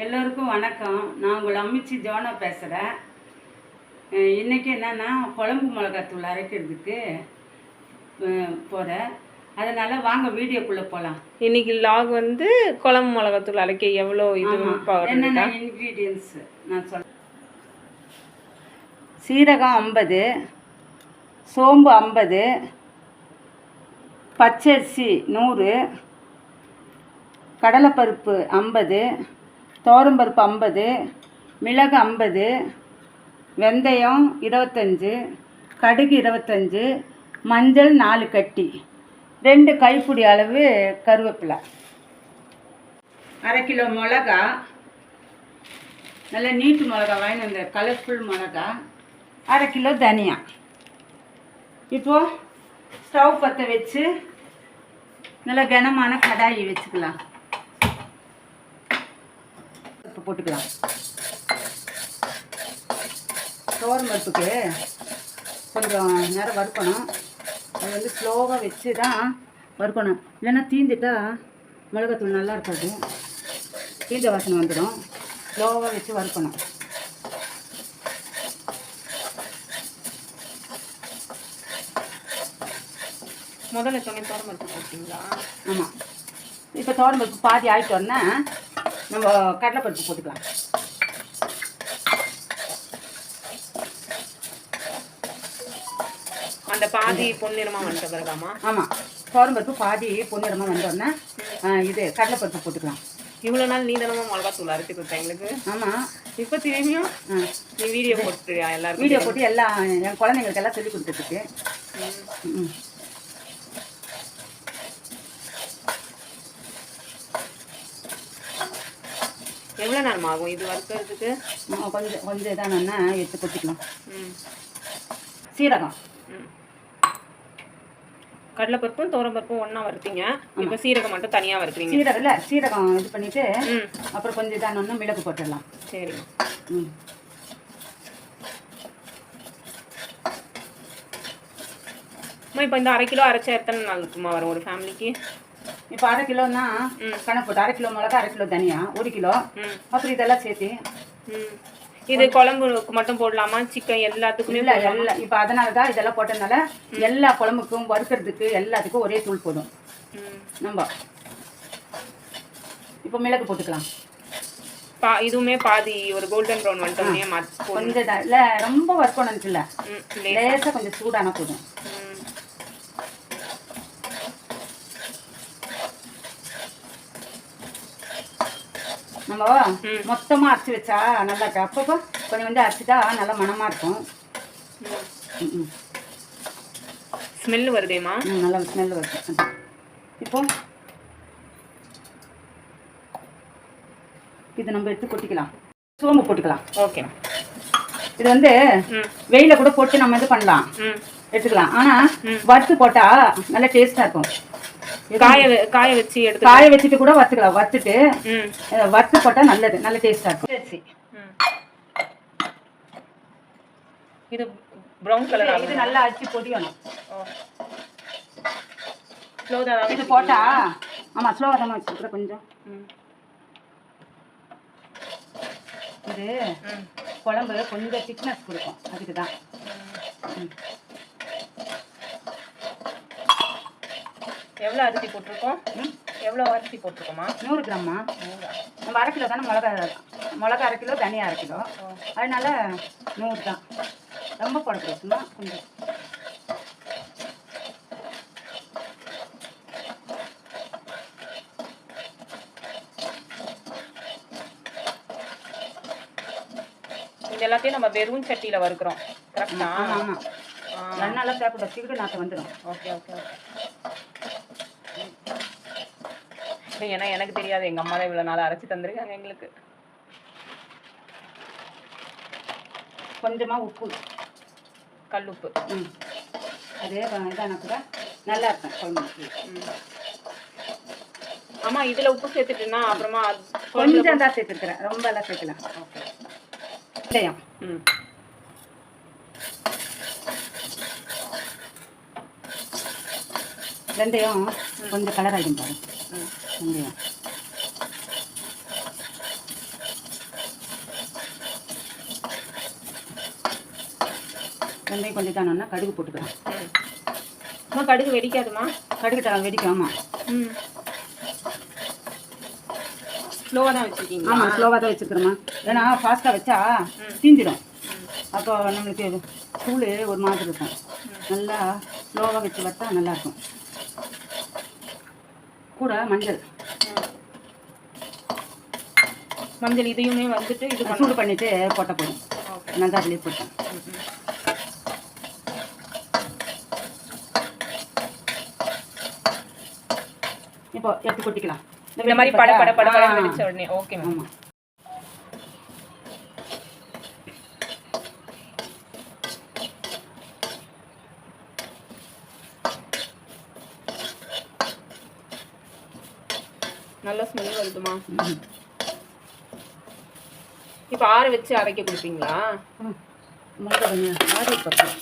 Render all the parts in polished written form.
எல்லோருக்கும் வணக்கம். நான் உங்கள் அம்மிச்சி ஜோனா பேசுகிறேன். இன்றைக்கி என்னென்னா குழம்பு மிளகாத்தூள் அரைக்கிறதுக்கு போகிறேன். அதனால் வாங்க வீடியோக்குள்ளே போகலாம். இன்றைக்கி லாக் வந்து குழம்பு மிளகாத்தூள் அரைக்க எவ்வளோ இது என்னென்ன இன்க்ரீடியன்ஸ் நான் சொல்கிறேன். சீரகம் 50, சோம்பு 50, பச்சரிசி 100, கடலைப்பருப்பு 50, தோரம்பருப்பு 50, மிளகு 50, வெந்தயம் 25, கடுகு 25, மஞ்சள் 4 கட்டி, 2 கைப்பிடி அளவு கருவேப்பிலை, 1/2 கிலோ மிளகா, நல்ல நீட்டு மிளகா வாங்கிட்டு வந்த கலர்ஃபுல் மிளகா, 1/2 கிலோ தனியா. இப்போது ஸ்டவ் பற்ற வச்சு நல்ல கனமான கடாயி வச்சுக்கலாம். போட்டுக்கலாம். தோரம்பருப்புக்கு கொஞ்சம் நேரம் வறுக்கணும். அது வந்து ஸ்லோவாக வச்சு தான் வறுக்கணும், இல்லைன்னா தீந்துட்டா மிளகாத்தூள் நல்லா இருக்காது, தீஞ்ச வாசனை வந்துடும். ஸ்லோவாக வச்சு வறுக்கணும். முதல்ல தோரம்பருப்பு போட்டிங்களா? ஆமாம். இப்போ தோரம்பருப்பு பாதி ஆகிட்டோன்னா நம்ம கடலைப்பருப்பு போட்டுக்கலாம். அந்த பாதி பொன்னிறமாக வந்துட்ட பிறகாமா? ஆமாம், தோரம்பருப்பு பாதி பொன்னிறமாக வந்தோடனே இது கடலைப்பருப்பு போட்டுக்கலாம். இவ்வளோ நாள் நீ தானமா மிளகாத்தூள் அரைச்சி கொடுத்தேன் எங்களுக்கு. ஆமாம். இப்போ திரும்பியும் நீ வீடியோ போட்டு எல்லாரும் வீடியோ போட்டு எல்லாம் என் குழந்தைங்களுக்கு எல்லாம் சொல்லி கொடுத்துருக்கு. எவ்வளோ நேரம் ஆகும் இது வறுக்கிறதுக்கு? கொஞ்சம் இதானா எடுத்து கொட்டிக்கலாம். சீரகம், கடலைப்பருப்பும் தோரம்பருப்பும் ஒன்றா வறுத்தீங்க. இப்போ சீரகம் மட்டும் தனியாக வறுக்கிறீங்க. சீரகம் இல்லை, சீரகம் இது பண்ணிவிட்டு அப்புறம் கொஞ்சம் இதானோன்னா மிளகு போட்டுடலாம். சரி. இப்போ இந்த 1/2 கிலோ அரைச்சா எத்தனை நாள் இருக்குமா வரும் ஒரு ஃபேமிலிக்கு? இப்போ 1/2 கிலோன்னா கணக்கு போட்டு 1/2 கிலோ மிளகா, 1/2 கிலோ தனியா, 1 கிலோ, அப்புறம் இதெல்லாம் சேர்த்து. இது குழம்புக்கு மட்டும் போடலாமா சிக்கன் எல்லாத்துக்குமே? இல்லை எல்லாம். இப்போ அதனால தான் இதெல்லாம் போட்டதுனால எல்லா குழம்புக்கும் வறுக்கிறதுக்கு எல்லாத்துக்கும் ஒரே தூள் போதும். நம்ம இப்போ மிளகு போட்டுக்கலாம். இதுவுமே பாதி ஒரு கோல்டன் ப்ரௌன் வந்துட்டோம்னே கொஞ்சம் தான் இல்லை, ரொம்ப வறுக்கணும் இல்லை, லேசாக கொஞ்சம் சூடான போதும். நம்ம மொத்தமாக அரைச்சி வச்சா நல்லா இருக்கு. அப்பப்போ கொஞ்சம் கொஞ்சம் அரைச்சிட்டா நல்லா மனமாக இருக்கும். ஸ்மெல் வருதேம்மா? நல்லா ஸ்மெல் வருது. இப்போ இது நம்ம எடுத்து கொட்டிக்கலாம். சோம்பு போட்டுக்கலாம். ஓகே. இது வந்து வெயில கூட போட்டு நம்ம இது பண்ணலாம், எடுத்துக்கலாம். ஆனால் வறுத்து போட்டால் நல்லா டேஸ்ட்டாக இருக்கும். காய வச்சு எடுத்து காய வச்சுட்டு கூட வறுத்துக்கலாம். வறுத்துட்டு வறுத்து போட்டால் நல்லது, நல்ல டேஸ்டாக இருக்கும். இது ப்ரௌன் கலர். இது நல்லா அரிசி பொடியணும். ஸ்லோவாக இது போட்டா ஆமாம் ஸ்லோவாக தான் வச்சுருக்குற கொஞ்சம். இது குழம்பு கொஞ்சம் திக்னஸ் கொடுக்கும், அதுக்கு தான். எவ்வளோ அரிசி போட்டிருக்கோம்? எவ்வளோ அரிசி போட்டிருக்கோமா? 100 கிராம்மா. நம்ம 1/2 கிலோ தானே மிளகா, 1/2 கிலோ, தனியாக 1/2 கிலோ, அதனால 100 தான். ரொம்ப போடக்கூடாது, சும்மா கொஞ்சம். இது எல்லாத்தையும் நம்ம வெறும் சட்டியில் வறுக்கிறோம், கரெக்டா? ஆமாம் ஆமாம். எண்ணெயெல்லாம் தேவைப்பட்ட சிறுடு நாற்று வந்துடும். Okay okay okay. ஏன்னா எனக்கு தெரியாது, எங்கள் அம்மா தான் இவ்வளோ நாள் அரைச்சி தந்துருக்காங்க எங்களுக்கு. கொஞ்சமாக உப்பு, கல் உப்பு. அதே இதானா கூட நல்லா இருக்கும் குழம்புக்கு. ஆமாம், இதில் உப்பு சேர்த்துட்டுன்னா அப்புறமா கொஞ்சம் தான் சேர்த்துருக்குறேன், ரொம்ப எல்லாம் சேர்க்கலாம். ஓகே. வெந்தயம், வெந்தயம் கொஞ்சம் கலர் ஆகிடும் பாருங்க. வெந்தயம் வெந்தயம் கொஞ்சம் தானோன்னா கடுகு போட்டுக்கலாம். அம்மா கடுகு வெடிக்காதுமா? கடுகு வெடிக்கும். ஆமாம். ம். ஸ்லோவாக தான் வச்சுருக்கீங்க? ஆமாம், ஸ்லோவாக தான் வச்சுருக்குறோம்மா. ஏன்னா ஃபாஸ்ட்டாக வச்சா தீஞ்சிடும். அப்போ நம்மளுக்கு தூள் ஒரு மாதிரி இருக்கும். நல்லா ஸ்லோவாக வச்சு வச்சா நல்லாயிருக்கும். கூட மஞ்சள் இதையுமே வந்துட்டு இது சூடு பண்ணிவிட்டு போட்ட போதும். நான் தான் அதிலே போட்டேன். இப்போ எடுத்து கொட்டிக்கலாம். இந்த மாதிரி பட பட பட பட வெடிச்ச உடனே. Okay ma'am. ஆமாம். நல்ல ஸ்மெல் வருதுமா. இப்போ ஆற வச்சு அரைக்க கொடுப்பீங்களா? ஆறு பக்கம்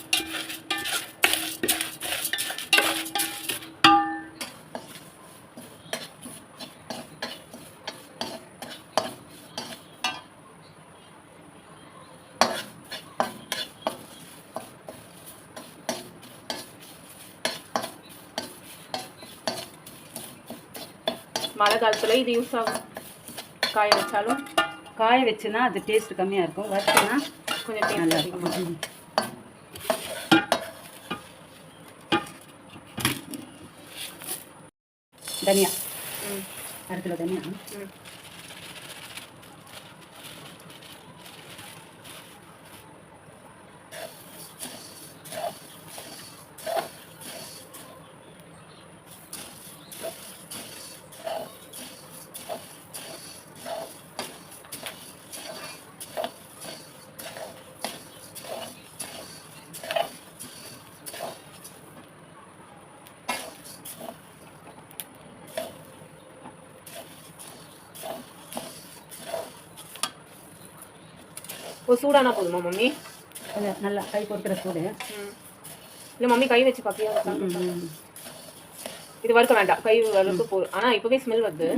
மழை காலத்தில் இது யூஸ் ஆகும். காய வச்சாலும் காய வச்சுன்னா அது டேஸ்ட் கம்மியாக இருக்கும். வச்சுன்னா கொஞ்சம் நல்லா டேஸ்ட் இருக்கும். தனியா அடுத்துல தனியா சூடானா போதுமா மம்மி? நல்லா கை பொறுக்கிற சூடு. இல்லை மம்மி கை வச்சு பார்த்தியா? இது வறுக்க வேண்டாம், கை வறுத்து போதும். ஆனால் இப்போவே ஸ்மெல் வருது.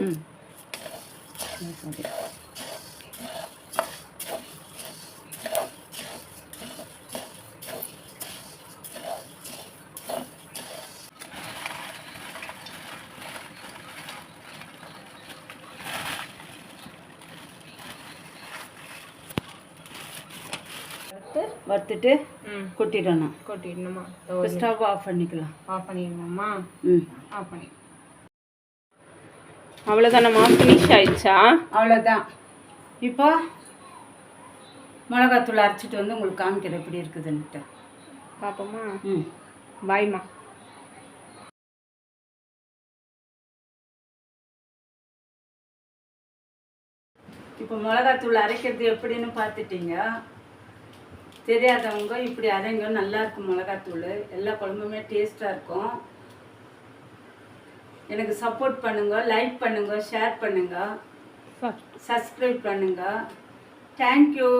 வறுத்துட்டு கொட்டிடணும். கொட்டிடணுமா? ஸ்டவ் ஆஃப் பண்ணிக்கலாம். ஆஃப் பண்ணிடணுமா? ஆஃப் பண்ணி. அவ்வளோதானம்மா, ஃபினிஷ் ஆயிடுச்சா? அவ்வளோதான். இப்போ மிளகாத்தூள் அரைச்சிட்டு வந்து உங்களுக்கு காமிக்கிறேன் எப்படி இருக்குதுன்ட்டு. பார்ப்போமா? பாய்மா. இப்போ மிளகாத்தூள் அரைக்கிறது எப்படின்னு பார்த்துட்டீங்க. தெரியாதவங்க இப்படி அரைங்க, நல்லாயிருக்கும் மிளகாத்தூள். எல்லா குழம்புமே டேஸ்ட்டாக இருக்கும். எனக்கு சப்போர்ட் பண்ணுங்கள், லைக் பண்ணுங்கள், ஷேர் பண்ணுங்கள், சப்ஸ்கிரைப் பண்ணுங்கள். தேங்க்யூ.